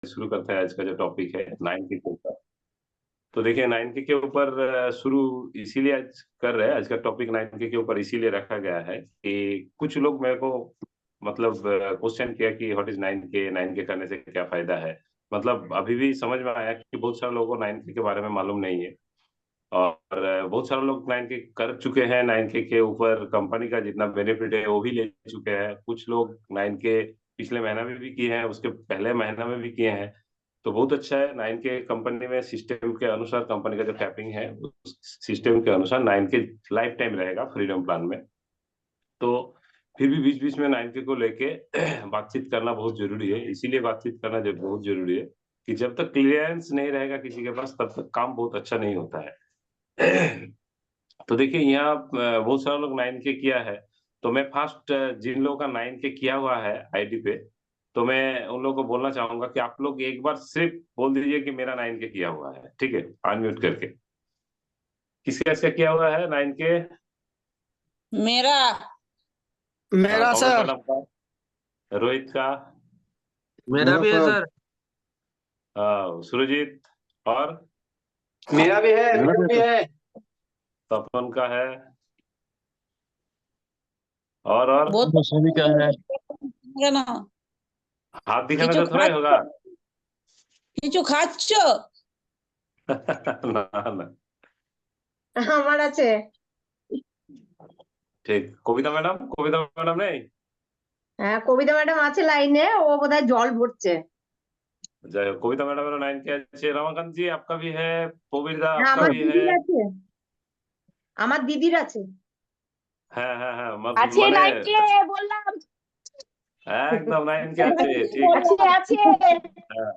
शुरू करते हैं आज का जो टॉपिक है 9K के ऊपर। तो देखिए 9K के ऊपर शुरू इसीलिए आज कर रहे हैं। आज का टॉपिक 9K के ऊपर इसीलिए रखा गया है कि कुछ लोग मेरे को मतलब क्वेश्चन किया कि व्हाट इज 9K, 9K करने से क्या फायदा है। मतलब अभी भी समझ में आया कि बहुत सारे लोगों को 9K के बारे में मालूम नहीं है। और बहुत सारे लोग 9K कर चुके हैं। 9K के ऊपर कंपनी का जितना बेनिफिट है वो भी ले चुके हैं। कुछ लोग 9K पिछले महीना में भी किए हैं, उसके पहले महीना में भी किए हैं। तो बहुत अच्छा है। 9K कंपनी में सिस्टम के अनुसार कंपनी का जो कैपिंग है उस सिस्टम के अनुसार 9K लाइफ टाइम रहेगा फ्रीडम प्लान में। तो फिर भी बीच बीच में 9K को लेके बातचीत करना बहुत जरूरी है। इसीलिए बातचीत करना जो बहुत जरूरी है कि जब तक क्लियरेंस नहीं रहेगा किसी के पास तब तक काम बहुत अच्छा नहीं होता है। तो देखिए यहाँ बहुत सारे लोग 9K किया है। तो मैं फर्स्ट जिन लोगों का 9K किया हुआ है आईडी पे, तो मैं उन लोगों को बोलना चाहूंगा कि आप लोग एक बार सिर्फ बोल दीजिए कि मेरा 9K किया हुआ है, ठीक है, अनम्यूट करके। किसका इसका किया हुआ है 9K? मेरा हाँ, मेरा कॉमर्स सर। मैडम का, रोहित का, मेरा भी है सर। सुरजीत, और मेरा भी है, मेरा भी है। तपन का है, और बहुत सभी का है। না हाथ दिखाना কিছু तो थोड़ा ही খাচ্ছ होगा। কিছু খাচ্ছ ना ना। আমার আছে। ঠিক, কবিতা ম্যাডাম, কবিতা ম্যাডাম নেই? হ্যাঁ, কবিতা ম্যাডাম আছে লাইনে, ও বোধহয় জল ভরছে। जय हो। कविता मैडम मेरा 9K अच्छे। रमाकांत जी आपका भी है, पोबिरदा হ্যাঁ, आपका আমার भी है। দিদির আছে, আমার দিদির আছে। হ্যাঁ, আছে মানে 9K বললাম একদম 9K আছে, ঠিক। আছে আছে। হ্যাঁ,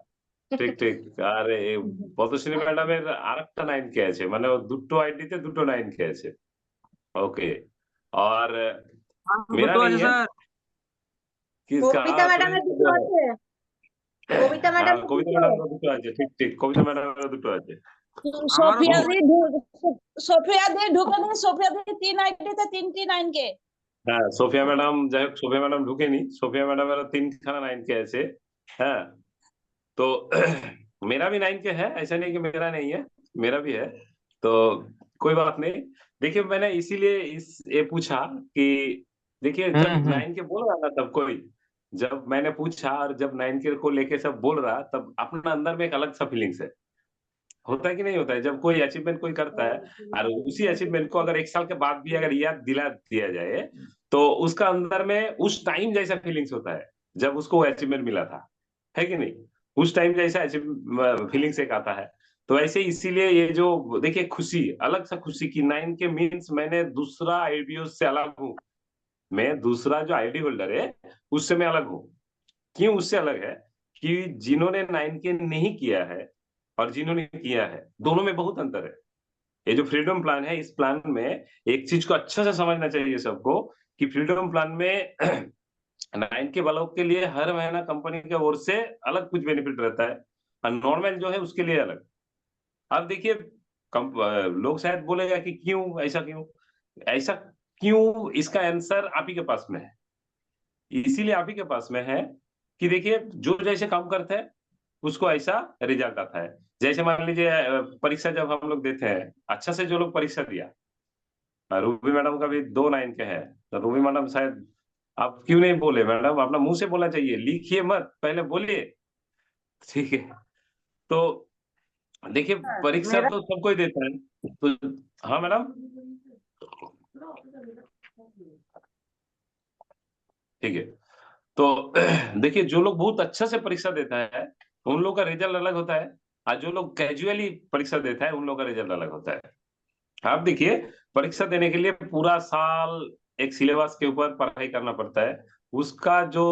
ঠিক। আরে পদ্মশ্রী ম্যাডামের আরেকটা 9K আছে, মানে ও দুটো আইডিতে দুটো 9K আছে। ওকে। और मेरा দুটো আছে नहीं है। স্যার। किसका? কবিতা ম্যাডামের सुरजीत का দুটো दो है। আছে, কবিতা हाँ, ম্যাডামের कविता দুটো। मैडम का दुटो আছে, ঠিক। कविता मैडम का दुटो আছে। আমারও সোফিয়া দুটো দি সোফিয়া দি ঢুকে দিন সোফিয়া দি 3 আইডিতে 3টি 9K হ্যাঁ, সোফিয়া ম্যাডাম, যাই হোক সোফিয়া ম্যাডাম ঢুকেনি। সোফিয়া ম্যাডামের তিনখানা 9K আছে। হ্যাঁ, तो मेरा भी 9K है, ऐसा नहीं कि मेरा नहीं है, मेरा भी है। तो कोई बात नहीं। देखिए मैंने इसीलिए इस ये पूछा कि देखिए जब 9K बोल रहा था तब कोई, जब मैंने पूछा और जब 9K को लेके सब बोल रहा तब अपना अंदर में एक अलग सा फीलिंग्स है। होता है कि नहीं होता है? जब कोई अचीवमेंट कोई करता है और उसी अचीवमेंट को अगर 1 साल के बाद भी अगर याद दिला दिया जाए, तो उसका अंदर में उस टाइम जैसा फीलिंग्स होता है जब उसको अचीवमेंट मिला था, है कि नहीं? उस टाइम जैसा फीलिंग्स एक आता है। तो ऐसे इसीलिए ये जो देखिए खुशी, अलग सा खुशी कि 9K मीन्स मैंने दूसरा आईडीओ से अलग हूँ। मैं दूसरा जो आईडी होल्डर है उससे मैं अलग हूँ। क्यों उससे अलग है? कि जिन्होंने 9K नहीं किया है और जिन्होंने किया है, दोनों में बहुत अंतर है। ये जो फ्रीडम प्लान है, इस प्लान में एक चीज को अच्छे से समझना चाहिए सबको कि फ्रीडम प्लान में 9K वालों के लिए हर महीना कंपनी की ओर से अलग कुछ बेनिफिट रहता है और नॉर्मल जो है उसके लिए अलग। अब देखिए लोग शायद बोलेगा कि क्यों ऐसा, क्यों ऐसा, क्यों, इसका आंसर आप ही के पास में है। इसीलिए आप ही के पास में है कि देखिए जो जैसे काम करते हैं उसको ऐसा रिजल्ट आता है। जैसे मान लीजिए परीक्षा जब हम लोग देते हैं, अच्छा से जो लोग परीक्षा दिया, रूबी मैडम का भी 2 9K है। तो रूबी मैडम शायद, आप क्यों नहीं बोले मैडम? अपना मुंह से बोलना चाहिए, लिखिए मत, पहले बोलिए, ठीक है। तो देखिए परीक्षा मेरा तो सबको ही देता है। तो हाँ मैडम, ठीक है। तो देखिए जो लोग बहुत अच्छा से परीक्षा देता है उन लोग का रिजल्ट अलग होता है, और जो लोग कैजुअली परीक्षा देता है उन लोग का रिजल्ट अलग होता है। आप देखिए परीक्षा देने के लिए पूरा साल एक सिलेबस के ऊपर पढ़ाई करना पड़ता है। उसका जो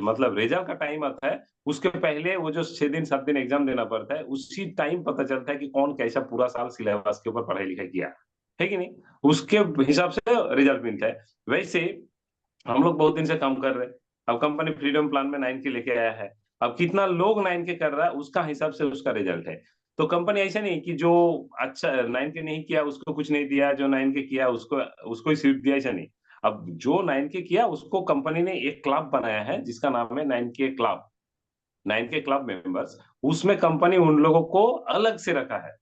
मतलब रिजल्ट का टाइम आता है उसके पहले वो जो 6 दिन 7 दिन एग्जाम देना पड़ता है, उसी टाइम पता चलता है कि कौन कैसा पूरा साल सिलेबस के ऊपर पढ़ाई लिखाई किया है कि नहीं। उसके हिसाब से रिजल्ट मिलता है। वैसे हम लोग बहुत दिन से काम कर रहे हैं। अब कंपनी फ्रीडम प्लान में 9K लेके आया है। अब कितना लोग 9K कर रहा है उसका हिसाब से उसका रिजल्ट है। तो कंपनी ऐसा नहीं कि जो अच्छा 9K नहीं किया उसको कुछ नहीं दिया, जो 9K किया उसको उसको ही सीट दिया, ऐसा नहीं। अब जो 9K किया उसको कंपनी ने एक क्लब बनाया है जिसका नाम है 9K क्लब। 9 के क्लब मेंबर्स, उसमें कंपनी उन लोगों को अलग से रखा है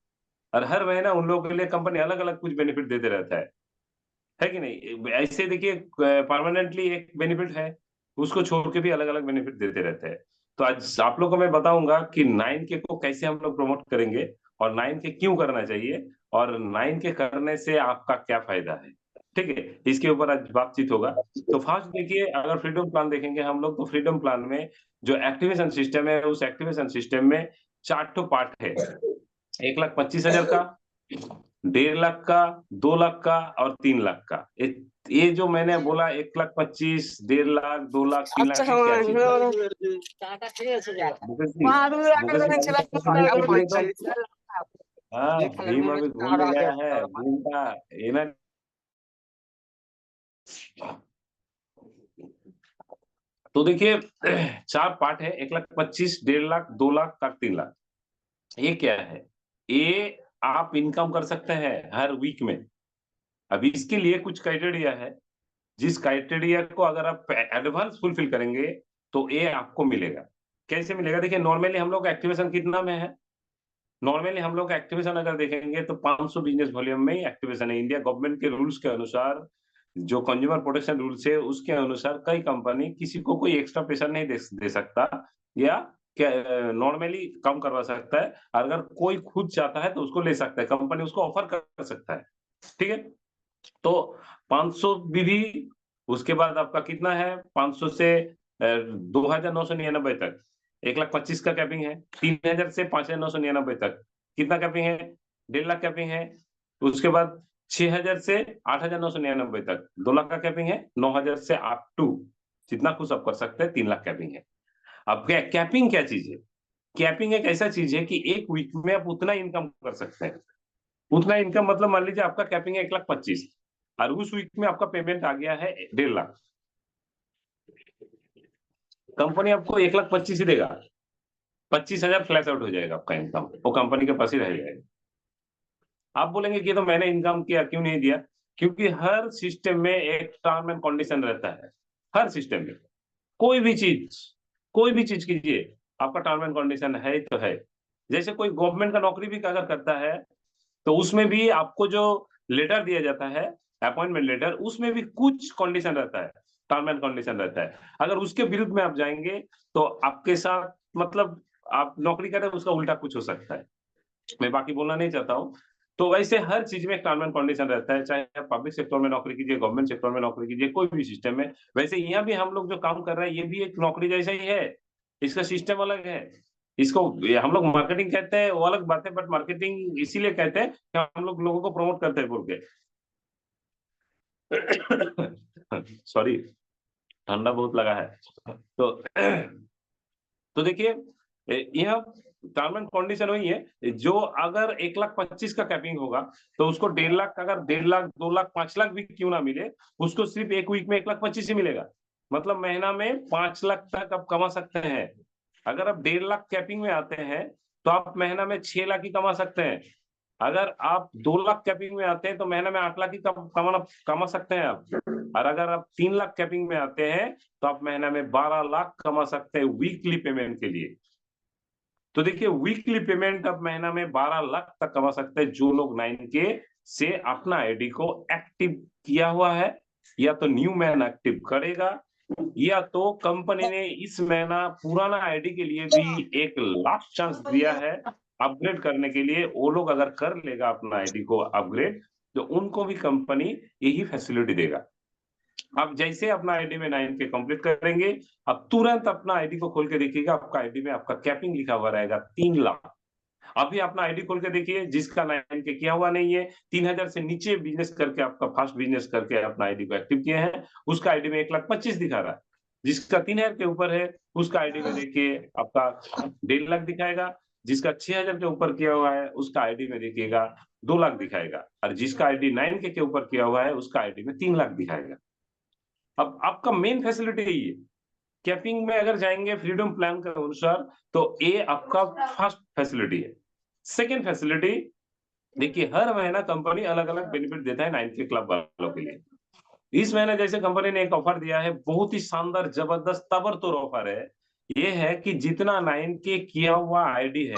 और हर महीना उन लोगों के लिए कंपनी अलग-अलग कुछ बेनिफिट देते रहता है कि नहीं? ऐसे देखिए परमानेंटली एक बेनिफिट है, उसको छोड़ के भी अलग-अलग बेनिफिट देते रहते हैं। तो आज आप लोगों को मैं बताऊँगा कि 9 के को कैसे हम लोग प्रमोट करेंगे और 9 के क्यों करना चाहिए और 9 के करने से आपका क्या फ़ायदा है, ठीक है? इसके ऊपर आज बातचीत होगा। तो फर्स्ट देखिए अगर फ्रीडम प्लान देखेंगे हम लोग तो फ्रीडम प्लान में जो एक्टिवेशन सिस्टम है, उस एक्टिवेशन सिस्टम में 4 ठो पार्ट है। 1,25,000 का, 1.5 लाख का, 2 लाख का और 3 लाख का। ये जो मैंने बोला 1,25,000, 1.5 लाख, 2 लाख, 3 लाख ये क्या चीज़ है? मुकेश जी, मुकेश जी अभी तक कुछ नहीं कर दिए तो? हाँ, भीम अभी घूमने गया है, भीम का ये ना तो देखिए 4 पार्ट है 1,25,000, 1.5 लाख, 2 लाख का 3 लाख। ये क्या है? ये आप इनकम कर सकते हैं हर वीक में। अब इसके लिए कुछ क्राइटेरिया है, जिस क्राइटेरिया को अगर आप एडवांस फुलफिल करेंगे, तो ये आपको मिलेगा। कैसे मिलेगा? देखिए नॉर्मली हम लोग एक्टिवेशन कितना में है? नॉर्मली हम लोग एक्टिवेशन अगर देखेंगे तो 500 बिज़नेस वॉल्यूम में ही एक्टिवेशन है। इंडिया गवर्नमेंट के रूल्स के अनुसार, जो कंज्यूमर प्रोटेक्शन रूल्स है, उसके अनुसार कई कंपनी किसी को कोई एक्स्ट्रा प्रेशर नहीं दे सकता या क्या नॉर्मली कम करवा सकता है। अगर कोई खुद चाहता है तो उसको ले सकता है, कंपनी उसको ऑफर कर सकता है। ठीक है? तो 500 बीबी उसके बाद आपका कितना है 500 से 2,999 तक 1,25,000 का कैपिंग है 3,000 से 5,999 तक कितना कैपिंग है 1.5 लाख कैपिंग है उसके बाद 6,000 से 8,999 तक 2 लाख का कैपिंग है 9,000 से अप टू जितना कुछ आप कर सकते हैं 3 लाख कैपिंग है। अब कैपिंग क्या चीज है? कैपिंग एक ऐसा चीज है कि एक वीक में आप उतना इनकम कर सकते हैं। उतना इनकम मतलब मान लीजिए आपका कैपिंग है 1,25,000 और उस वीक में आपका पेमेंट आ गया है 1.5 लाख। कंपनी आपको 1,25,000 ही देगा, 25,000 फ्लैश आउट हो जाएगा आपका इनकम, वो कंपनी के पास ही रह जाएगा। आप बोलेंगे कि तो मैंने इनकम किया क्यों नहीं दिया? क्योंकि हर सिस्टम में एक टर्म एंड कंडीशन रहता है। हर सिस्टम में कोई भी चीज कीजिए आपका टर्म एंड कंडीशन है तो है। जैसे कोई गवर्नमेंट का नौकरी भी अगर करता है तो उसमें भी आपको जो लेटर दिया जाता है अपॉइंटमेंट लेटर, उसमें भी कुछ कंडीशन रहता है, टर्म एंड कंडीशन रहता है। अगर उसके विरुद्ध में आप जाएंगे तो आपके साथ मतलब आप नौकरी करें उसका उल्टा कुछ हो सकता है। मैं बाकी बोलना नहीं चाहता हूँ। तो वैसे हर चीज में एक टर्म एंड कंडीशन रहता है, चाहे आप पब्लिक सेक्टर में नौकरी कीजिए, गवर्नमेंट सेक्टर में नौकरी कीजिए, कोई भी सिस्टम में। वैसे यहाँ भी हम लोग जो काम कर रहे हैं ये भी एक नौकरी जैसा ही है, इसका सिस्टम अलग है। इसको हम लोग मार्केटिंग कहते हैं, वो अलग बात है, बट मार्केटिंग इसीलिए कहते हैं कि हम लोग लोगों को प्रमोट करते हैं बोल के। सॉरी, ठंडा बहुत लगा है। तो देखिए यह टर्म एंड कंडीशन वही है, जो अगर 1,25,000 का कैपिंग होगा तो उसको 1.5 लाख, अगर 1.5 लाख, 2 लाख, 5 लाख भी क्यों ना मिले, उसको सिर्फ एक वीक में 1,25,000 ही मिलेगा। मतलब महीना में 5 लाख तक आप कमा सकते हैं। अगर आप 1.5 लाख कैपिंग में आते हैं तो आप महीना में 6 लाख ही कमा सकते हैं। अगर आप 2 लाख कैपिंग में आते हैं तो महीना में 8 लाख ही कमा सकते हैं आप। और अगर आप 3 लाख कैपिंग में आते हैं तो आप महीना में 12 लाख कमा सकते हैं वीकली पेमेंट के लिए। तो देखिए वीकली पेमेंट आप महीना में 12 लाख तक कमा सकते हैं जो लोग 9K से अपना आईडी को एक्टिव किया हुआ है, या तो न्यू मैन एक्टिव करेगा, या तो कंपनी ने इस महीना पुराना आईडी के लिए भी 1 लाख चांस दिया है अपग्रेड करने के लिए। वो लोग अगर कर लेगा अपना आईडी को अपग्रेड तो उनको भी कंपनी यही फैसिलिटी देगा। आप जैसे अपना आईडी में 9K कंप्लीट करेंगे, अब तुरंत अपना आईडी को खोल के देखिएगा, आपका आईडी में आपका कैपिंग लिखा हुआ रहेगा 3 लाख। अभी अपना आईडी खोल के देखिए, जिसका 9K किया हुआ नहीं है, 3,000 से नीचे बिजनेस करके आपका फर्स्ट बिजनेस करके अपना आईडी को एक्टिव किए हैं, उसका आईडी में 1,25,000 दिखा रहा है। जिसका 3,000 के ऊपर है उसका आईडी में देखिए आपका 1.5 लाख दिखाएगा। जिसका 6,000 के ऊपर किया हुआ है उसका आईडी में देखिएगा 2 लाख दिखाएगा, और जिसका आईडी 9K के ऊपर किया हुआ है उसका आईडी में 3 लाख दिखाएगा। अब आपका मेन फैसिलिटी यही है। कैपिंग में अगर जाएंगे फ्रीडम प्लान के अनुसार तो ये आपका फर्स्ट फैसिलिटी है। सेकेंड फैसिलिटी देखिए, हर महीना कंपनी अलग अलग बेनिफिट देता है 9K क्लब वालों के लिए। इस महीने जैसे कंपनी ने एक ऑफर दिया है, बहुत ही शानदार, जबरदस्त, ताबड़तोड़ ऑफर है ये है कि जितना 9K किया हुआ आईडी है,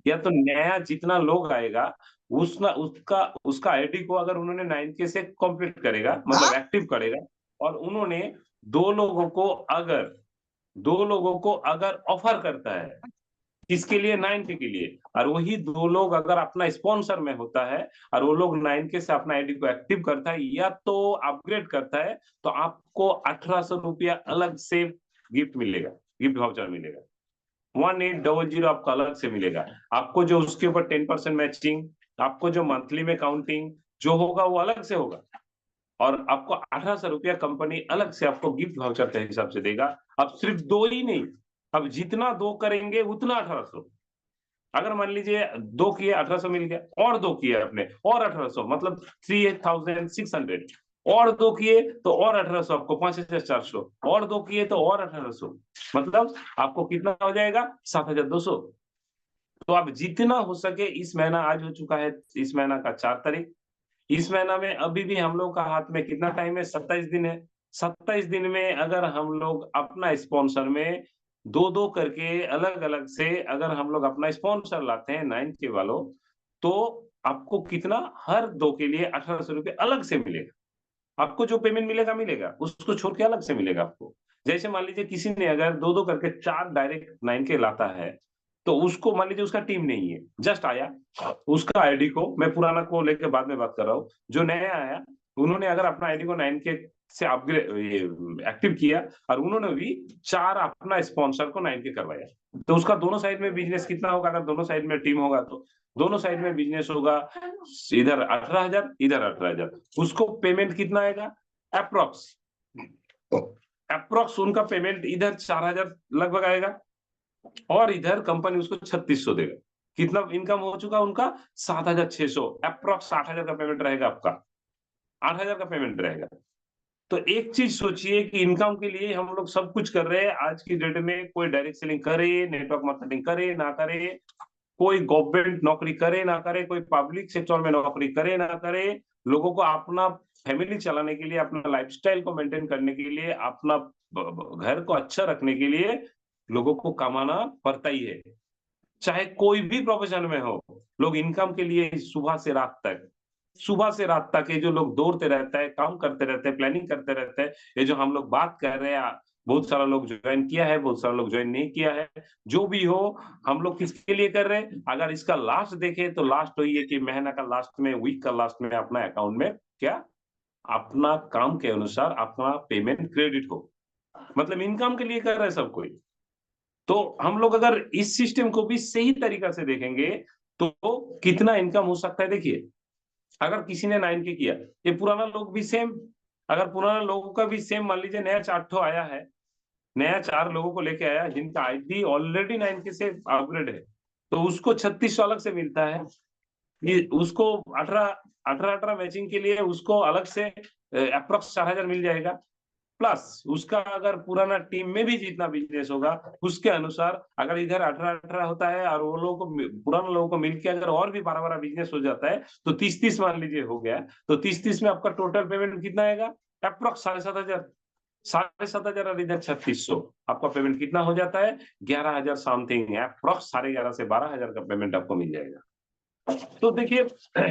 या तो नया जितना लोग आएगा उसका आईडी को अगर उन्होंने 9K से कंप्लीट करेगा, मतलब एक्टिव करेगा, और उन्होंने दो लोगों को अगर ऑफर करता है, किसके लिए? 9K के लिए, और वही दो लोग अगर अपना स्पॉन्सर में होता है और वो लोग 9K से अपना आईडी को एक्टिव करता है या तो अपग्रेड करता है, तो आपको 1800 रुपया अलग से गिफ्ट मिलेगा, गिफ्ट वाउचर मिलेगा। 1800 आपको अलग से मिलेगा। आपको जो उसके ऊपर 10% मैचिंग, आपको जो मंथली में काउंटिंग जो होगा वो अलग से होगा, और आपको 1800 रुपया कंपनी अलग से आपको गिफ्ट वाउचर के हिसाब से देगा। अब सिर्फ दो ही नहीं, अब जितना दो करेंगे उतना 1800। अगर मान लीजिए दो किए 1800 मिल गया, और दो किए आपने और 1800, मतलब 3600, और दो किए तो और 1800, आपको 5400, और दो किए तो और 1800, मतलब आपको कितना हो जाएगा? 7200। तो आप जितना हो सके, इस महीना आज हो चुका है, इस महीना का 4 तारीख, इस महीना में अभी भी हम लोग का हाथ में कितना टाइम है? 27 दिन है। 27 दिन में अगर हम लोग अपना स्पॉन्सर में दो दो करके अलग अलग से अगर हम लोग अपना स्पॉन्सर लाते हैं 9K वालों, तो आपको कितना? हर दो के लिए 1800 रुपये अलग से मिलेगा। आपको जो पेमेंट मिलेगा मिलेगा, उसको छोड़ के अलग से मिलेगा आपको। जैसे मान लीजिए किसी ने अगर दो दो करके 4 डायरेक्ट 9K लाता है, तो उसको मान लीजिए उसका टीम नहीं है, जस्ट आया, उसका आईडी को, मैं पुराना को लेकर बाद में बात कर रहा हूँ, जो नया आया उन्होंने अगर अपना आईडी को 9K से अपग्रेड एक्टिव किया, और उन्होंने भी 4 अपना स्पॉन्सर को 9K करवाया, तो उसका दोनों साइड में बिजनेस कितना होगा? अगर दोनों साइड में टीम होगा तो दोनों साइड में बिजनेस होगा, इधर 18,000 इधर 18,000, उसको पेमेंट कितना आएगा? अप्रोक्स उनका पेमेंट इधर 4000 लगभग आएगा, और इधर कंपनी उसको 3600 देगा। कितना इनकम हो चुका उनका? 7600, अप्रोक्स 8000 का पेमेंट रहेगा आपका, 8000 का पेमेंट रहेगा। तो एक चीज सोचिए कि इनकम के लिए हम लोग सब कुछ कर रहे हैं आज की डेट में, कोई डायरेक्ट सेलिंग करे, नेटवर्क मार्केटिंग करे ना करे, कोई गवर्नमेंट नौकरी करे ना करे, कोई पब्लिक सेक्टर में नौकरी करे ना करे, लोगों को अपना फैमिली चलाने के लिए, अपना लाइफस्टाइल को मेंटेन करने के लिए, अपना घर को अच्छा रखने के लिए लोगों को कमाना पड़ता ही है। चाहे कोई भी प्रोफेशन में हो, लोग इनकम के लिए सुबह से रात तक ये जो लोग दौड़ते रहते हैं, काम करते रहते हैं, प्लानिंग करते रहते हैं, ये जो हम लोग बात कर रहे हैं, बहुत सारा लोग ज्वाइन किया है, बहुत सारा लोग ज्वाइन नहीं किया है, जो भी हो, हम लोग किसके लिए कर रहे हैं? अगर इसका लास्ट देखें तो लास्ट वही है कि महीना का लास्ट में, वीक का लास्ट में अपना अकाउंट में क्या, अपना काम के अनुसार अपना पेमेंट क्रेडिट हो, मतलब इनकम के लिए कर रहे हैं सब कोई। तो हम लोग अगर इस सिस्टम को भी सही तरीका से देखेंगे तो कितना इनकम हो सकता है। देखिए, अगर किसी ने 9K किया, ये पुराना लोग भी सेम, अगर पुराना लोगों का भी सेम, मान लीजिए नया 4 आया है, नया 4 लोगों को लेके आया जिनका आईडी ऑलरेडी 9K से अपग्रेड है, तो उसको 3600 अलग से मिलता है। ये उसको 18 मैचिंग के लिए उसको अलग से अप्रोक्स 4000 मिल जाएगा, प्लस उसका अगर पुराना टीम में भी जितना बिजनेस होगा उसके अनुसार, अगर इधर 18 होता है और वो लोगों को, पुराना लोगों को मिलकर अगर और भी 12 बिजनेस हो जाता है, तो 30 मान लीजिए हो गया, तो 30 में आपका टोटल पेमेंट कितना आएगा? अप्रोक्स 7500 और इधर 3600, आपका पेमेंट कितना हो जाता है? 11000 समथिंग, अप्रोक्स 11.5 से 12000 का पेमेंट आपको मिल जाएगा। तो देखिए,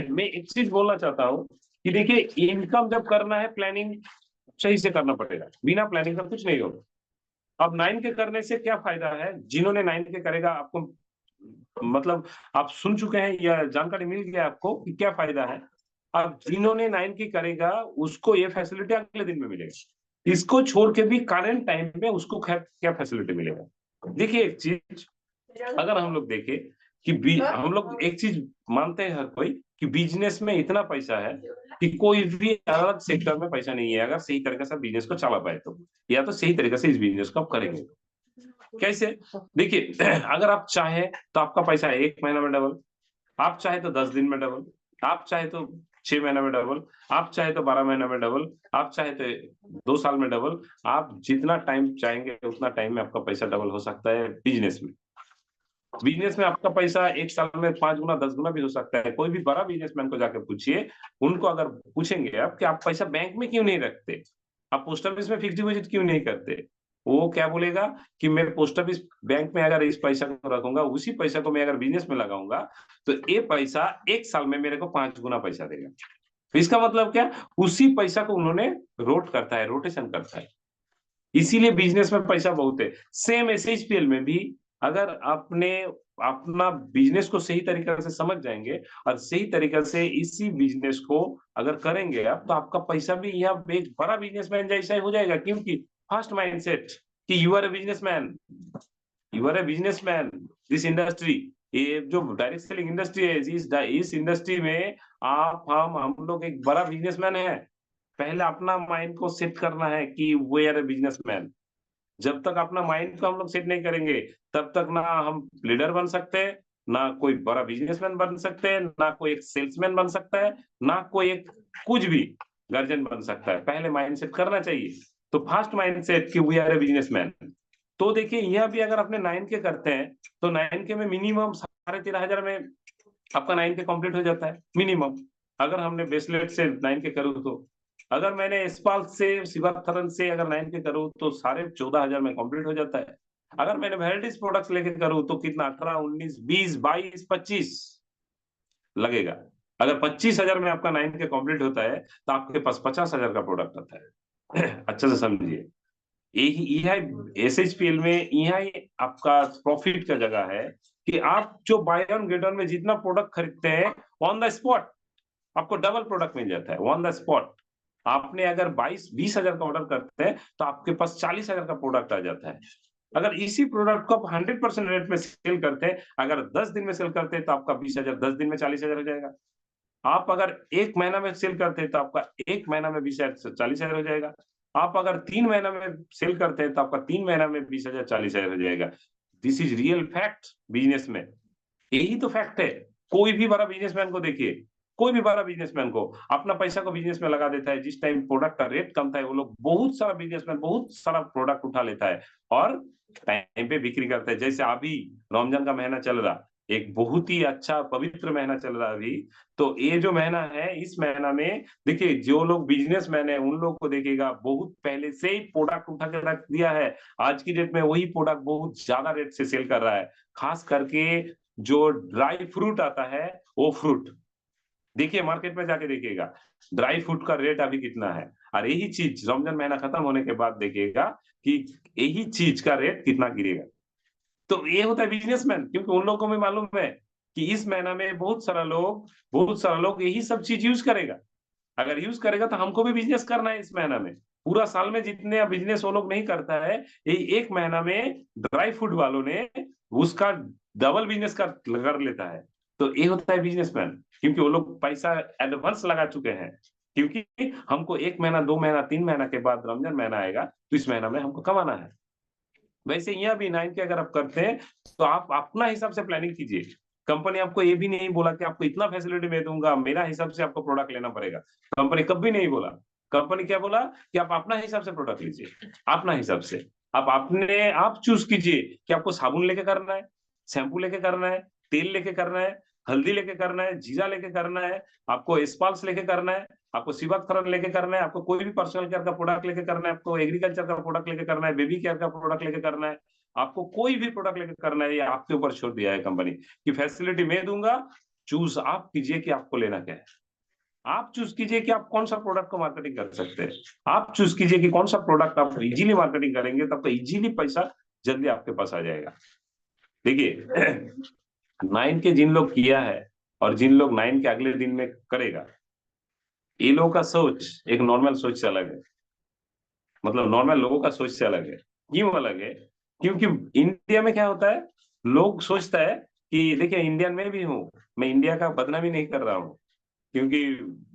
मैं एक चीज बोलना चाहता हूँ कि देखिए, इनकम जब करना है, प्लानिंग सही से करना पड़ेगा, बिना प्लानिंग का कुछ नहीं होगा। अब 9K करने से क्या फायदा है? जिन्होंने 9K करेगा, आपको मतलब आप सुन चुके हैं या जानकारी मिल गया आपको कि क्या फायदा है। अब जिन्होंने 9K करेगा उसको ये फैसिलिटी अगले दिन में मिलेगी, इसको छोड़ के भी करंट टाइम में उसको क्या फैसिलिटी मिलेगा। देखिए, एक चीज अगर हम लोग देखें कि हम लोग एक चीज मानते हैं हर कोई कि बिजनेस में इतना पैसा है कि कोई भी अलग सेक्टर में पैसा नहीं है, अगर सही तरीके से बिजनेस को चला पाए तो, या तो सही तरीके से इस बिजनेस को आप करेंगे। कैसे? देखिए, अगर आप चाहे तो आपका पैसा 1 महीना में डबल, आप चाहे तो 10 दिन में डबल, आप चाहे तो 6 महीना में डबल, आप चाहे तो 12 महीना में डबल, आप चाहे तो 2 साल में डबल, आप जितना टाइम चाहेंगे उतना टाइम में आपका पैसा डबल हो सकता है। बिजनेस में आपका पैसा 1 साल में 5 गुना 10 गुना भी हो सकता है। कोई भी बड़ा बिजनेसमैन को जाकर पूछिए, उनको अगर पूछेंगे आप कि आप पैसा बैंक में क्यों नहीं रखते, आप पोस्ट ऑफिस में फिक्स डिपॉजिट क्यों नहीं करते, वो क्या बोलेगा कि मैं पोस्ट ऑफिस बैंक में अगर इस पैसा को रखूंगा, उसी पैसा को मैं अगर बिजनेस में लगाऊंगा, तो ये पैसा 1 साल में मेरे को 5 गुना पैसा देगा। तो इसका मतलब क्या, उसी पैसा को उन्होंने करता है, रोटेशन करता है। इसीलिए बिजनेस में पैसा बहुत है। सेम एसएचपीएल में भी अगर आपने अपना बिजनेस को सही तरीके से समझ जाएंगे और सही तरीके से इसी बिजनेस को अगर करेंगे आप, तो आपका पैसा भी यहाँ एक बड़ा बिजनेसमैन जैसा ही हो जाएगा। क्योंकि फर्स्ट माइंडसेट कि you are a businessman, you are a businessman, this industry, ये जो डायरेक्ट सेलिंग इंडस्ट्री है, इस इंडस्ट्री में आप हम लोग एक बड़ा बिजनेसमैन है। पहले अपना माइंड को सेट करना है कि वी आर ए बिजनेसमैन। जब तक अपना माइंड को हम लोग सेट नहीं करेंगे, तब तक ना हम लीडर बन सकते हैं, ना कोई बड़ा बिजनेसमैन बन सकते हैं, ना कोई एक सेल्समैन बन सकता है, ना कोई एक कुछ भी गार्जियन बन सकता है। पहले माइंड सेट करना चाहिए। तो फर्स्ट माइंड सेट कि वी आर ए बिजनेसमैन। तो देखिए यह भी अगर अपने 9K करते हैं, तो 9K में मिनिमम 13,500 में आपका 9K कंप्लीट हो जाता है मिनिमम। अगर हमने बेसलेट से 9K करूँ तो, अगर मैंने एस्पाल्ट से शिवाथरन से अगर 9K करूँ तो 14,500 में कंप्लीट हो जाता है। अगर मैंने वेराइटीज प्रोडक्ट्स लेके करूँ तो कितना 18, 19, 20, 22, 25 लगेगा। अगर 25,000 में आपका 9K कंप्लीट होता है, तो आपके पास 50,000 का प्रोडक्ट आता है। अच्छे से समझिए, यही एसएचपीएल में यही आपका प्रॉफिट का जगह है कि आप जो बाय ऑन गेट ऑन में जितना प्रोडक्ट खरीदते हैं, ऑन द स्पॉट आपको डबल प्रोडक्ट मिल जाता है। ऑन द स्पॉट आपने अगर 22-20,000 का ऑर्डर करते हैं, तो आपके पास 40,000 का प्रोडक्ट आ जाता है। अगर इसी प्रोडक्ट को आप 100% रेट में सेल करते हैं, अगर 10 दिन में सेल करते हैं, तो आपका 20,000 10 दिन में 40,000 हो जाएगा। आप अगर 1 महीना में सेल करते हैं, तो आपका 1 महीना में 20,000 40,000 हो जाएगा। आप अगर 3 महीना में सेल करते हैं, तो आपका 3 महीना में 20,000 40,000 हो जाएगा। This is real fact business में। यही तो फैक्ट है। कोई भी बड़ा बिजनेसमैन को देखिए, कोई भी बड़ा बिजनेसमैन को अपना पैसा को बिजनेस में लगा देता है। जिस टाइम प्रोडक्ट का रेट कम था, वो लोग बहुत सारा बिजनेसमैन बहुत सारा प्रोडक्ट उठा लेता है और टाइम पे बिक्री करता है। जैसे अभी रमजान का महीना चल रहा, एक बहुत ही अच्छा पवित्र महीना चल रहा है अभी। तो ये जो महीना है, इस महीना में देखिए जो लोग बिजनेसमैन है, उन लोग को देखिएगा बहुत पहले से ही प्रोडक्ट उठा के रख दिया है। आज की डेट में वही प्रोडक्ट बहुत ज्यादा रेट से सेल कर रहा है। खास करके जो ड्राई फ्रूट आता है, वो फ्रूट देखिए, मार्केट में जाके देखिएगा ड्राई फ्रूट का रेट अभी कितना है। और यही चीज रमजान महीना खत्म होने के बाद देखिएगा कि यही चीज का रेट कितना गिरेगा। तो ये होता है बिजनेसमैन, क्योंकि उन लोगों को भी मालूम है कि इस महीना में बहुत सारा लोग यही सब चीज यूज करेगा। अगर यूज करेगा तो हमको भी बिजनेस करना है इस महीना में। पूरा साल में जितने बिजनेस वो लोग नहीं करता है, यही एक महीना में ड्राई फ्रूट वालों ने उसका डबल बिजनेस कर लेता है। तो ये होता है बिजनेसमैन, क्योंकि वो लोग पैसा एडवांस लगा चुके हैं। क्योंकि हमको 1 महीना 2 महीना 3 महीना के बाद रमजान महीना आएगा, तो इस महीना में हमको कमाना है। वैसे यहाँ भी 9K अगर आप करते हैं, तो आप अपना हिसाब से प्लानिंग कीजिए। कंपनी आपको ये भी नहीं बोला कि आपको इतना फैसिलिटी मैं दूंगा, मेरा हिसाब से आपको प्रोडक्ट लेना पड़ेगा। कंपनी कभी नहीं बोला। कंपनी क्या बोला कि आप अपना हिसाब से प्रोडक्ट लीजिए, अपना हिसाब से। आप चूज कीजिए कि आपको साबुन लेके करना है, शैम्पू लेके करना है, तेल लेके करना है, हल्दी लेके करना है, जीरा लेके करना है, आपको एस्पाल्स लेके करना है, आपको शिवाथरन लेके करना है, आपको कोई भी पर्सनल केयर का प्रोडक्ट लेके करना है, आपको एग्रीकल्चर का प्रोडक्ट लेके करना है, बेबी केयर का प्रोडक्ट लेके करना है, आपको कोई भी प्रोडक्ट लेके करना है, ये आपके ऊपर छोड़ दिया है कंपनी की। फैसिलिटी मैं दूंगा, चूज आप कीजिए कि आपको लेना क्या है। आप चूज कीजिए कि आप कौन सा प्रोडक्ट को मार्केटिंग कर सकते हैं। आप चूज कीजिए कि कौन सा प्रोडक्ट आप इजीली मार्केटिंग करेंगे, तब तो इजीली पैसा जल्दी आपके पास आ जाएगा। देखिए 9K जिन लोग किया है और जिन लोग 9K अगले दिन में करेगा, ये लोगों का सोच एक नॉर्मल सोच से अलग है। मतलब नॉर्मल लोगों का सोच से अलग है। क्यों अलग है? क्योंकि इंडिया में क्या होता है, लोग सोचता है कि देखिए इंडियन में भी हूँ, मैं इंडिया का बदनामी नहीं कर रहा हूँ, क्योंकि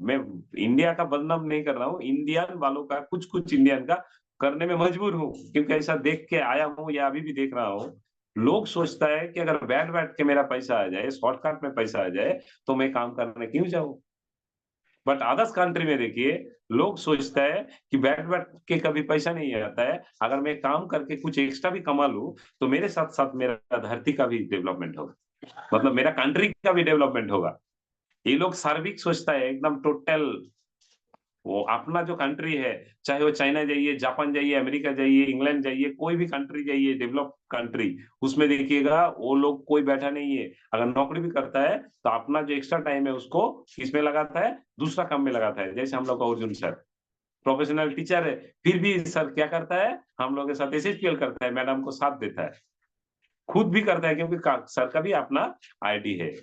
मैं इंडिया का बदनाम नहीं कर रहा हूँ, इंडियन वालों का कुछ कुछ इंडियन का करने में मजबूर हूँ, क्योंकि ऐसा देख के आया हूँ या अभी भी देख रहा हूँ। लोग सोचता है कि अगर बैठ बैठ के मेरा पैसा आ जाए, शॉर्टकट में पैसा आ जाए, तो मैं काम करने क्यों जाऊं। बट अदर्स कंट्री में देखिए, लोग सोचता है कि बैठ बैठ के कभी पैसा नहीं आता है, अगर मैं काम करके कुछ एक्स्ट्रा भी कमा लूं, तो मेरे साथ साथ मेरा धरती का भी डेवलपमेंट होगा, मतलब मेरा कंट्री का भी डेवलपमेंट होगा। ये लोग सार्विक सोचता है, एकदम टोटल वो अपना जो कंट्री है, चाहे वो चाइना जाइए, जापान जाइए, अमेरिका जाइए, इंग्लैंड जाइए, कोई भी कंट्री जाइए डेवलप कंट्री, उसमें देखिएगा वो लोग कोई बैठा नहीं है। अगर नौकरी भी करता है तो अपना जो एक्स्ट्रा टाइम है उसको किसमें लगाता है, दूसरा काम में लगाता है। जैसे हम लोग का अर्जुन सर प्रोफेशनल टीचर है, फिर भी सर क्या करता है, हम लोग के साथ एसएसपीएल करता है, मैडम को साथ देता है, खुद भी करता है, क्योंकि सर का भी अपना आईडी है।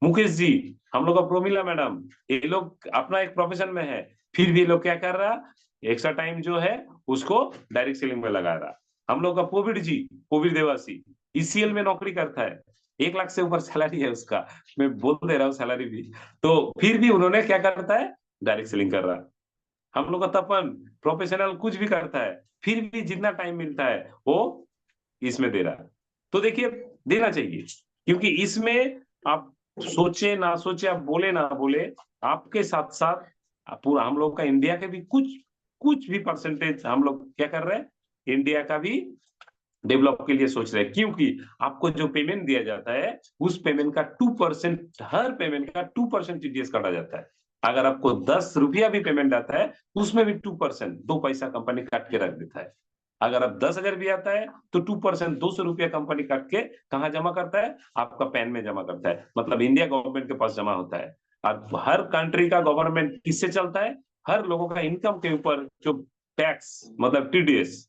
मुकेश जी, हम लोग का प्रोमिला मैडम, ये लोग अपना एक प्रोफेशन में है, फिर भी लोग क्या कर रहा, एक्स्ट्रा टाइम जो है उसको डायरेक्ट सेलिंग में लगा रहा। हम लोग का कोविड जी, कोविड देवासी ईसीएल में नौकरी करता है, 1 लाख से ऊपर सैलरी है उसका, मैं बोल दे रहा हूँ सैलरी भी, तो फिर भी उन्होंने क्या करता है, डायरेक्ट सेलिंग कर रहा। हम लोग का तपन प्रोफेशनल कुछ भी करता है, फिर भी जितना टाइम मिलता है वो इसमें दे रहा है। तो देखिए देना चाहिए, क्योंकि इसमें आप सोचे ना सोचे, आप बोले ना बोले, आपके साथ साथ पूरा हम लोग का इंडिया के भी कुछ कुछ भी परसेंटेज हम लोग क्या कर रहे हैं, इंडिया का भी डेवलप के लिए सोच रहे हैं। क्योंकि आपको जो पेमेंट दिया जाता है उस पेमेंट का 2%, हर पेमेंट का 2% टीडीएस काटा जाता है। अगर आपको 10 रुपया भी पेमेंट आता है उसमें भी 2%, 2 पैसा कंपनी काट के रख देता है। अगर आप 10,000 भी आता है तो 2%, 200 रुपया कंपनी काट के कहाँ जमा करता है, आपका पैन में जमा करता है, मतलब इंडिया गवर्नमेंट के पास जमा होता है। और हर कंट्री का गवर्नमेंट किससे चलता है, हर लोगों का इनकम के ऊपर जो टैक्स मतलब टीडीएस,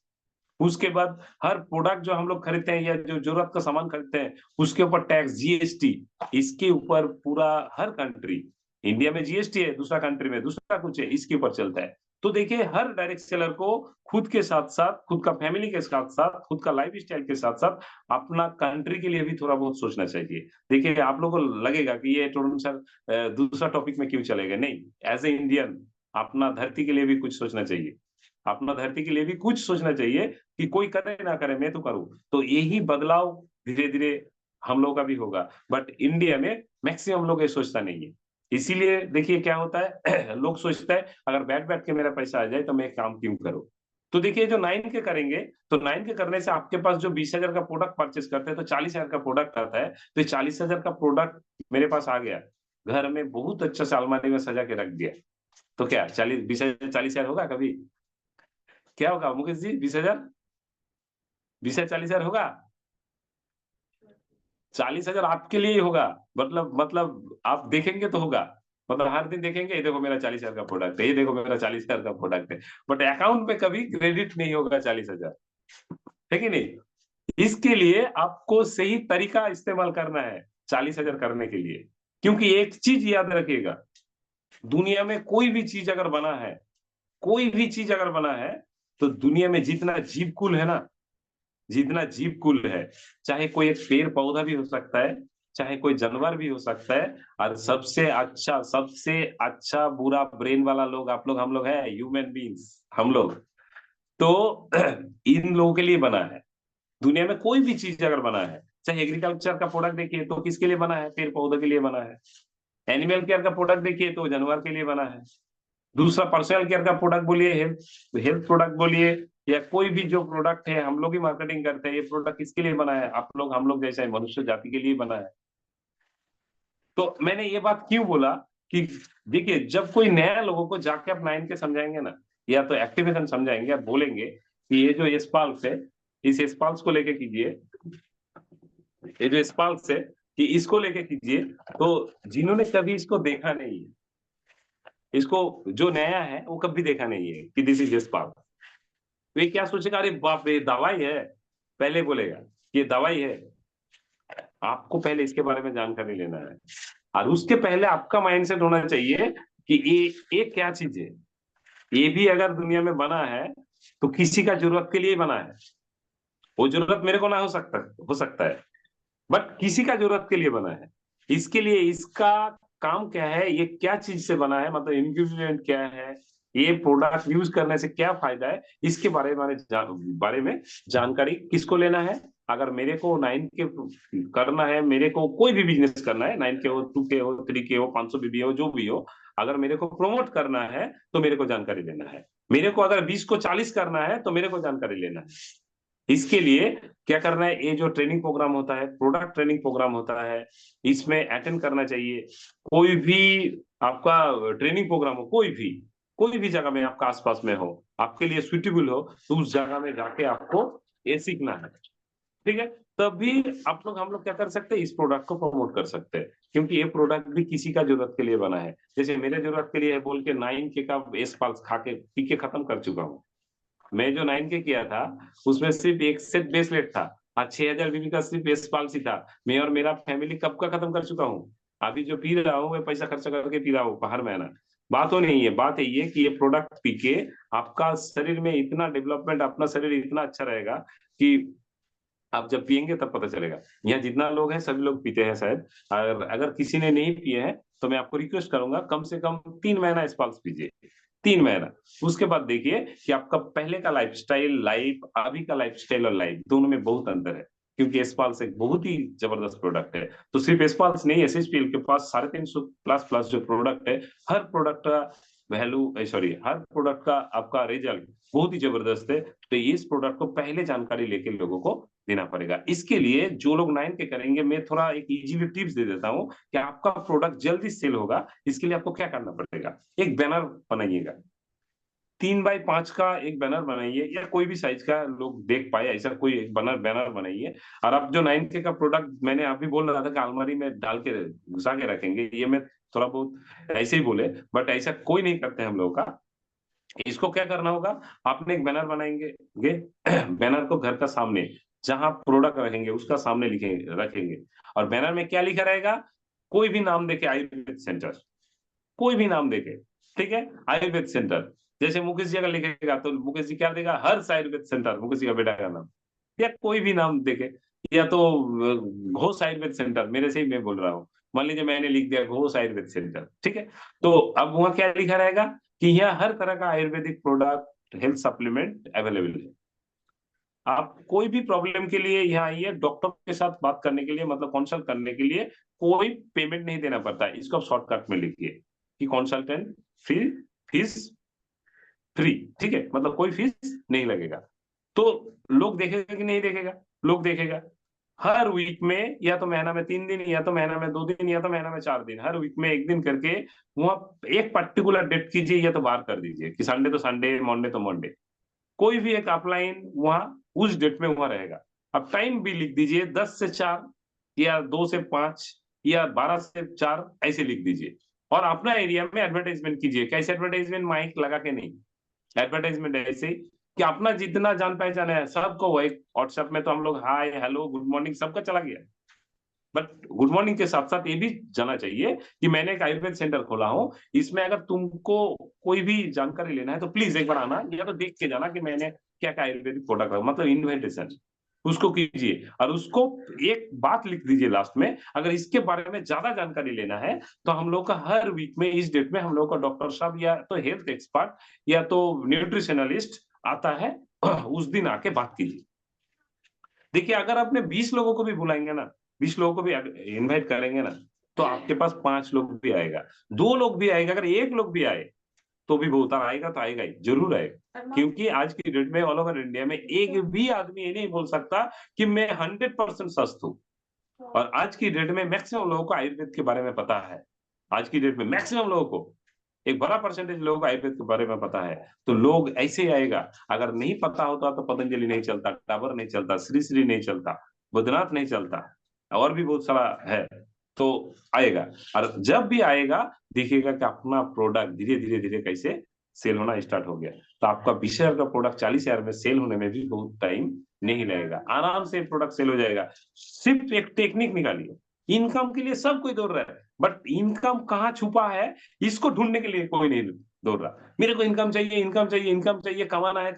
उसके बाद हर प्रोडक्ट जो हम लोग खरीदते हैं या जो जरूरत का सामान खरीदते हैं उसके ऊपर टैक्स, जीएसटी, इसके ऊपर पूरा हर कंट्री, इंडिया में जीएसटी है, दूसरा कंट्री में दूसरा कुछ है, इसके ऊपर चलता है। तो देखिए हर डायरेक्ट सेलर को खुद के साथ साथ, खुद का फैमिली के साथ साथ, खुद का लाइफ स्टाइल के साथ साथ अपना कंट्री के लिए भी थोड़ा बहुत सोचना चाहिए। देखिए आप लोगों को लगेगा कि ये टोरन सर दूसरा टॉपिक में क्यों चलेगा, नहीं, एज ए इंडियन अपना धरती के लिए भी कुछ सोचना चाहिए, अपना धरती के लिए भी कुछ सोचना चाहिए कि कोई करे ना करे मैं तो करूं। तो यही बदलाव धीरे धीरे हम लोग का भी होगा, बट इंडिया में मैक्सिमम लोग ये सोचता नहीं है। इसीलिए देखिए क्या होता है लोग सोचता है अगर बैठ बैठ के मेरा पैसा आ जाए तो मैं काम क्यों करूं। तो देखिए जो 9 के करेंगे, तो 9 के करने से आपके पास जो 20,000 का प्रोडक्ट परचेस करते हैं तो 40,000 का प्रोडक्ट आता है, तो 40,000 का प्रोडक्ट मेरे पास आ गया, घर में बहुत अच्छा से अलमारी में सजा के रख दिया, तो क्या 40 20,000 40,000 होगा कभी, क्या होगा मुकेश जी, 20,000, 20,000 40,000 होगा, 40,000 आपके लिए ही होगा, मतलब आप देखेंगे तो होगा, मतलब हर दिन देखेंगे ये देखो मेरा 40,000 का प्रोडक्ट है, ये देखो मेरा 40,000 का प्रोडक्ट है, बट अकाउंट में कभी क्रेडिट नहीं होगा 40,000, है कि नहीं। इसके लिए आपको सही तरीका इस्तेमाल करना है 40,000 करने के लिए, क्योंकि एक चीज याद रखिएगा, दुनिया में कोई भी चीज अगर बना है, कोई भी चीज अगर बना है, तो दुनिया में जितना जीव कुल है ना, जितना जीव कुल है, चाहे कोई एक पेड़ पौधा भी हो सकता है, चाहे कोई जानवर भी हो सकता है, और सबसे अच्छा बुरा ब्रेन वाला लोग आप लोग हम लोग है, ह्यूमन बींग्स हम लोग। तो इन लोगों के लिए बना है, दुनिया में कोई भी चीज अगर बना है, चाहे एग्रीकल्चर का प्रोडक्ट देखिए तो किसके लिए बना है, पेड़ पौधों के लिए बना है। एनिमल केयर का प्रोडक्ट देखिए तो जानवर के लिए बना है। दूसरा पर्सनल केयर का प्रोडक्ट बोलिए, हेल्थ हेल्थ प्रोडक्ट बोलिए, या कोई भी जो प्रोडक्ट है हम लोग ही मार्केटिंग करते हैं, ये प्रोडक्ट किसके लिए बना है, आप लोग हम लोग जैसा मनुष्य जाति के लिए बना है। तो मैंने ये बात क्यों बोला कि देखिए जब कोई नया लोगों को जाके आप 9 के समझाएंगे ना, या तो एक्टिवेशन समझाएंगे, आप बोलेंगे कि ये जो एस्पाल्स है, इस एस्पाल्स को लेके कीजिए, ये जो एस्पाल्स है कि इसको लेके कीजिए, तो जिन्होंने कभी इसको देखा नहीं है, इसको जो नया है वो कभी देखा नहीं है कि दिस इज एस्पाल्स, वे क्या सोचेगा, अरे बाप रे दवाई है, पहले बोलेगा ये दवाई है। आपको पहले इसके बारे में जानकारी लेना है, और उसके पहले आपका माइंडसेट होना चाहिए कि ये क्या चीज है, ये भी अगर दुनिया में बना है तो किसी का जरूरत के लिए बना है, वो जरूरत मेरे को ना हो सकता है, बट किसी का जरूरत के लिए बना है। इसके लिए इसका काम क्या है, ये क्या चीज से बना है, मतलब इंग्रेडिएंट क्या है, ये प्रोडक्ट यूज करने से क्या फायदा है, इसके बारे में जानकारी किसको लेना है। अगर मेरे को 9 के करना है, मेरे को कोई भी बिजनेस करना है, 9 के हो, 2 के हो, 3 के हो, 500 बीबी हो, जो भी हो, अगर मेरे को प्रमोट करना है तो मेरे को जानकारी लेना है। मेरे को अगर 20 को 40 करना है तो मेरे को जानकारी लेना है। इसके लिए क्या करना है, ये जो ट्रेनिंग प्रोग्राम होता है, प्रोडक्ट ट्रेनिंग प्रोग्राम होता है, इसमें अटेंड करना चाहिए। कोई भी आपका ट्रेनिंग प्रोग्राम हो, कोई भी कोई भी जगह में आपका आसपास में हो, आपके लिए सुइटेबल हो, तो उस जगह में जाके आपको ये सीखना है, ठीक है। तभी हम लोग क्या कर सकते हैं, इस प्रोडक्ट को प्रमोट कर सकते हैं, क्योंकि ये प्रोडक्ट भी किसी का जरूरत के लिए बना है। जैसे मेरे जरूरत के लिए है बोल के 9K का एस पाल्स खा के पी के खत्म कर चुका हूँ। मैं जो 9K किया था उसमें सिर्फ एक सेट ब्रेसलेट था और 6000 बीबी का सिर्फ एस पाल्स ही था। मैं और मेरा फैमिली कब का खत्म कर चुका हूँ। अभी जो पी रहा हूँ मैं पैसा खर्चा करके पी रहा हूँ हर महीना। बात वो नहीं है, बात ये कि ये प्रोडक्ट पी के आपका शरीर में इतना डेवलपमेंट, अपना शरीर इतना अच्छा रहेगा कि आप जब पियेंगे तब पता चलेगा। यहाँ जितना लोग हैं सभी लोग पीते हैं शायद, और अगर किसी ने नहीं पिए हैं तो मैं आपको रिक्वेस्ट करूंगा कम से कम 3 महीना स्पाल्स पीजिए, 3 महीना। उसके बाद देखिए कि आपका पहले का लाइफस्टाइल, लाइफ अभी का लाइफस्टाइल और लाइफ दोनों में बहुत अंतर है, क्योंकि स्पाल्स एक बहुत ही जबरदस्त प्रोडक्ट है। तो सिर्फ स्पाल्स नहीं, एसएचपीएल के पास 350 प्लस प्लस जो प्रोडक्ट है, हर प्रोडक्ट का वैल्यू सॉरी हर प्रोडक्ट का आपका रिजल्ट बहुत ही जबरदस्त है। तो इस प्रोडक्ट को पहले जानकारी लेके लोगों को देना पड़ेगा। इसके लिए जो लोग 9K करेंगे, मैं थोड़ा एक इजीली टिप्स दे देता हूँ कि आपका प्रोडक्ट जल्दी सेल होगा। इसके लिए आपको क्या करना पड़ेगा, एक बैनर बनाइएगा, 3x5 का एक बैनर बनाइए, या कोई भी साइज का लोग देख पाए ऐसा कोई एक बैनर बनाइए। और आप जो 9K का प्रोडक्ट मैंने अभी बोल रहा था कि अलमारी में डाल के घुसा के रखेंगे, ये मैं थोड़ा बहुत ऐसे ही बोले, बट ऐसा कोई नहीं करते हम लोग का। इसको क्या करना होगा, आपने एक बैनर बनाएंगे, बैनर को घर का सामने जहां प्रोडक्ट रखेंगे उसका सामने लिखेंगे रखेंगे, और बैनर में क्या लिखा रहेगा, कोई भी नाम देके आयुर्वेद सेंटर, कोई भी नाम देके, ठीक है, आयुर्वेद सेंटर। जैसे मुकेश जी अगर लिखेगा तो मुकेश जी क्या देगा, हर्ष आयुर्वेद सेंटर, मुकेश जी का बेटा का नाम, या कोई भी नाम देके, या तो घोष आयुर्वेद सेंटर, मेरे से ही मैं बोल रहा हूँ, मान लीजिए मैंने लिख दिया घोष आयुर्वेद सेंटर, ठीक है। तो अब वहां क्या लिखा रहेगा कि यहाँ हर तरह का Ayurvedic product, health supplement available है। आप कोई भी प्रॉब्लम के लिए यहाँ आइए, डॉक्टर के साथ बात करने के लिए, मतलब कंसल्ट करने के लिए कोई पेमेंट नहीं देना पड़ता है। इसको आप शॉर्टकट में लिखिए कि कंसल्टेंट फीस फ्री, ठीक है, मतलब कोई फीस नहीं लगेगा। तो लोग देखेगा कि नहीं देखेगा, लोग देखेगा। हर वीक में, या तो महीना में 3 दिन, या तो महीना में 2 दिन, या तो महीना में 4 दिन, हर वीक में एक दिन करके वहां एक पर्टिकुलर डेट कीजिए, या तो बार कर दीजिए कि संडे तो संडे, मंडे तो मंडे, कोई भी एक अपलाइन वहां उस डेट में वहां रहेगा। अब टाइम भी लिख दीजिए 10 से 4, या 2 से 5, या 12 से 4, ऐसे लिख दीजिए। और अपना एरिया में एडवर्टाइजमेंट कीजिए। कैसे एडवर्टाइजमेंट, माइक लगा के नहीं, एडवर्टाइजमेंट ऐसे कि अपना जितना जान पहचान है सबको, वो एक व्हाट्सएप में तो हम लोग हाय हेलो गुड मॉर्निंग सबका चला गया, बट गुड मॉर्निंग के साथ साथ ये भी जाना चाहिए कि मैंने एक आयुर्वेद सेंटर खोला हूँ, इसमें अगर तुमको कोई भी जानकारी लेना है तो प्लीज एक बार आना, या तो देख के जाना कि मैंने क्या क्या आयुर्वेदिक प्रोडक्ट है, मतलब इन्विटेशन उसको कीजिए। और उसको एक बात लिख दीजिए लास्ट में, अगर इसके बारे में ज्यादा जानकारी लेना है तो हम लोग का हर वीक में इस डेट में हम लोग का डॉक्टर साहब या तो हेल्थ एक्सपर्ट या तो न्यूट्रिशनलिस्ट आता है, उस दिन आके बात कीजिए। देखिए अगर आपने 20 लोगों को भी बुलाएंगे ना, 20 लोगों को भी इनवाइट करेंगे ना, तो आपके पास 5 लोग भी आएगा, 2 लोग भी आएगा, अगर 1 लोग भी आए तो भी बहुत आएगा, तो आएगा ही, जरूर आएगा। क्योंकि आज की डेट में ऑल ओवर इंडिया में एक भी आदमी ये नहीं बोल सकता कि मैं 100% स्वस्थ हूँ। और आज की डेट में मैक्सिमम लोगों को आयुर्वेद के बारे में पता है। आज की डेट में मैक्सिमम लोगों को, एक बड़ा परसेंटेज लोगों को आयुर्वेद के बारे में पता है, तो लोग ऐसे ही आएगा। अगर नहीं पता होता तो पतंजलि नहीं चलता, डाबर नहीं चलता, श्री श्री नहीं चलता, बद्रीनाथ नहीं चलता, और भी बहुत सारा है, तो आएगा। और जब भी आएगा देखिएगा कि अपना प्रोडक्ट धीरे धीरे धीरे कैसे सेल होना स्टार्ट हो गया। तो आपका 20,000 का प्रोडक्ट 40,000 में सेल होने में भी बहुत टाइम नहीं लगेगा, आराम से प्रोडक्ट सेल हो जाएगा। सिर्फ एक टेक्निक निकालिए, इनकम के लिए सब कोई दौड़ रहा है, बट इनकम कहाँ छुपा है इसको ढूंढने के लिए कोई नहीं दौड़ रहा। मेरे को इनकम चाहिए, इनकम चाहिए, इनकम चाहिए, कमाना है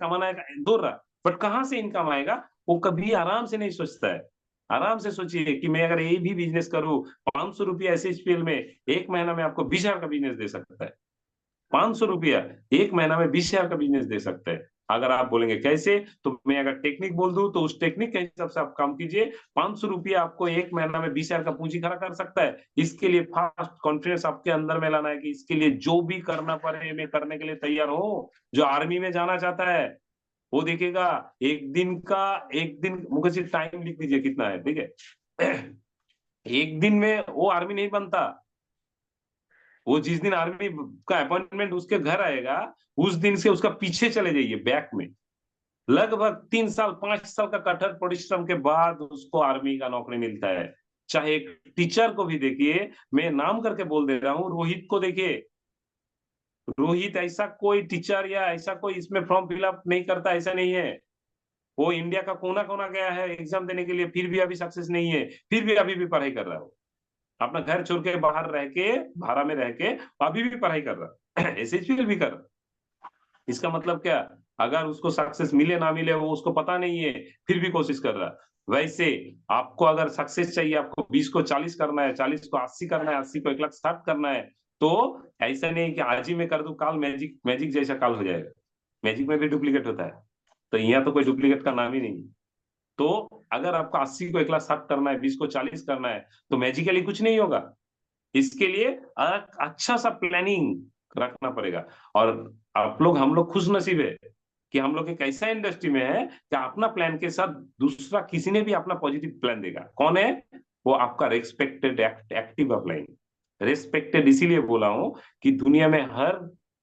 दौड़ रहा, बट कहाँ से इनकम आएगा वो कभी आराम से नहीं सोचता है। आराम से सोचिए कि मैं अगर ये भी बिजनेस करूं, 500 रुपया एसएचपीएल में एक महीना में आपको 20,000 का बिजनेस दे सकता है। 500 रुपया एक महीना में 20,000 का बिजनेस दे सकते हैं। अगर आप बोलेंगे कैसे, तो मैं अगर टेक्निक बोल दूं तो उस टेक्निक के हिसाब से आप काम कीजिए। 500 रुपया आपको एक महीना में 20,000 का पूंजी खड़ा कर सकता है। इसके लिए फास्ट कॉन्फिडेंस आपके अंदर में लाना है कि इसके लिए जो भी करना पड़े मैं करने के लिए तैयार हूँ। जो आर्मी में जाना चाहता है वो देखेगा, एक दिन मुकेश जी टाइम लिख दीजिए कितना है, ठीक है। एक दिन में वो आर्मी नहीं बनता, वो जिस दिन आर्मी का अपॉइंटमेंट उसके घर आएगा, उस दिन से उसका पीछे चले जाइए बैक में। लगभग 3 साल 5 साल का कठोर परिश्रम के बाद उसको आर्मी का नौकरी मिलता है। चाहे एक टीचर को भी देखिए, मैं नाम करके बोल दे रहा हूँ, रोहित को देखिए। रोहित ऐसा कोई टीचर या ऐसा कोई इसमें फॉर्म फिलअप नहीं करता, ऐसा नहीं है। वो इंडिया का कोना कोना गया है एग्जाम देने के लिए, फिर भी अभी सक्सेस नहीं है, फिर भी अभी भी पढ़ाई कर रहा है। अपना घर छोड़ के बाहर रह के, भाड़ा में रह के अभी भी पढ़ाई कर रहा है। एसएसपी भी कर रहा है। इसका मतलब क्या, अगर उसको सक्सेस मिले ना मिले वो उसको पता नहीं है, फिर भी कोशिश कर रहा है। वैसे आपको अगर सक्सेस चाहिए, आपको 20 को 40 करना है, 40 को 80 करना है, 80 को 1,60,000 करना है, तो ऐसा नहीं कि आज ही मैं कर दूं, काल मैजिक मैजिक जैसा काल हो जाएगा। मैजिक में भी डुप्लीकेट होता है, तो यहाँ तो कोई डुप्लीकेट का नाम ही नहीं। तो अगर आपको 80 को 1,60,000 करना है, 20 को 40 करना है, तो मैजिकली कुछ नहीं होगा। इसके लिए अच्छा सा प्लानिंग रखना पड़ेगा। और आप लोग, हम लोग खुश नसीब है कि हम लोग एक ऐसा इंडस्ट्री में है कि अपना प्लान के साथ दूसरा किसी ने भी अपना पॉजिटिव प्लान देगा। कौन है वो? आपका रेस्पेक्टेड एक्टिव अपलाइन। रेस्पेक्टेड इसीलिए बोला हूं कि दुनिया में हर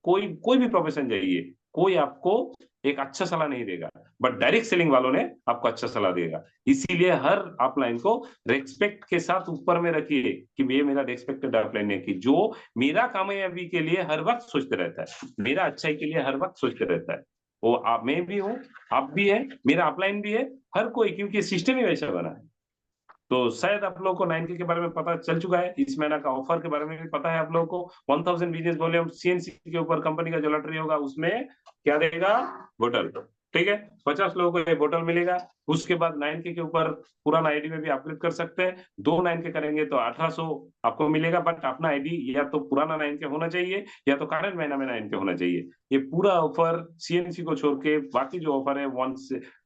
कोई भी प्रोफेशन जाइए, कोई आपको एक अच्छा सलाह नहीं देगा, बट डायरेक्ट सेलिंग वालों ने आपको अच्छा सलाह देगा। इसीलिए हर अपलाइन को रेस्पेक्ट के साथ ऊपर में रखिए कि ये मेरा रेस्पेक्टेड अपलाइन है, कि जो मेरा कामयाबी के लिए हर वक्त सोचते रहता है, मेरा अच्छाई के लिए हर वक्त सोचते रहता है। वो आप, मैं भी हूँ, आप भी है, मेरा अपलाइन भी है, हर कोई, क्योंकि सिस्टम ही वैसा बना है। तो शायद आप लोगों को 9K के बारे में पता चल चुका है। इस महीना का ऑफर के बारे में भी पता है आप लोगों को। 1000 बिजनेस वॉल्यूम सीएनसी के ऊपर कंपनी का जो लॉटरी होगा उसमें क्या देगा? बोतल। ठीक है, 50 लोगों को ये बोतल मिलेगा। उसके बाद 9K के ऊपर पुराना आईडी में भी अपग्रेड कर सकते हैं। 2 9K करेंगे तो 1800 आपको मिलेगा, बट अपना आईडी या तो पुराना 9K होना चाहिए या तो करंट महीना में 9K होना चाहिए। ये पूरा ऑफर सीएनसी को छोड़ के बाकी जो ऑफर है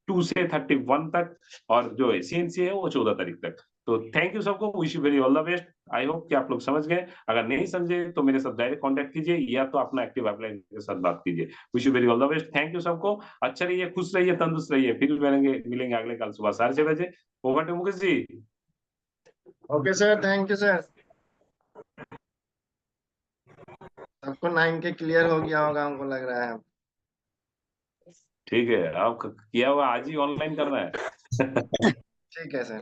2 से 31 तक, और जो सीएनसी है वो 14 तारीख तक। तो थैंक यू सबको, wish you very all the best. I hope कि आप लोग समझ गए। अगर नहीं समझे तो मेरे साथ डायरेक्ट कांटेक्ट कीजिए या तो अपना एक्टिव अपलाइन के साथ बात कीजिए। Wish you very all the best. Thank you सबको। अच्छा रहिए, खुश रहिए, तंदुरुस्त रहिए। फिर मिलेंगे अगले कल सुबह 6:30 बजे। Over to Mukesh ji. Okay sir, thank you sir. सबको 9K क्लियर हो गया होगा हमको लग रहा है। ठीक है, आप किया हुआ आज ही ऑनलाइन करना है। ठीक है सर।